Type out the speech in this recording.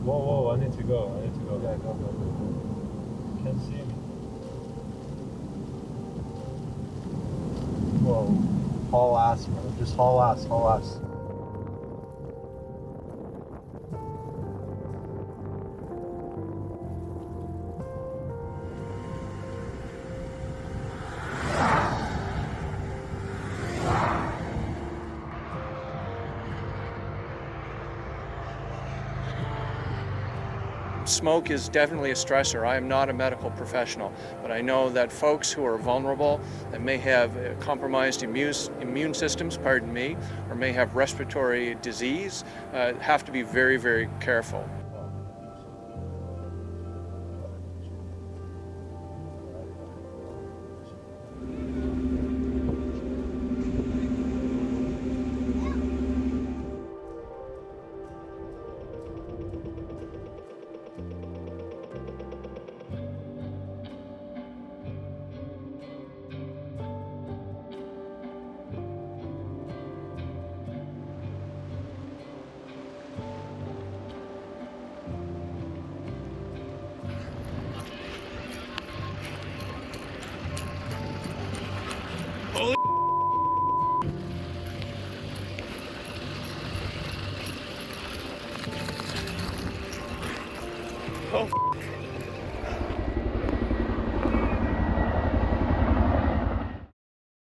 Whoa, whoa, I need to go. I need to go. Yeah, go. Can't see me. Whoa. Haul ass, bro. Just haul ass, haul ass. Smoke is definitely a stressor. I am not a medical professional, but I know that folks who are vulnerable, that may have compromised immune systems, pardon me, or may have respiratory disease, have to be very, very careful. Oh.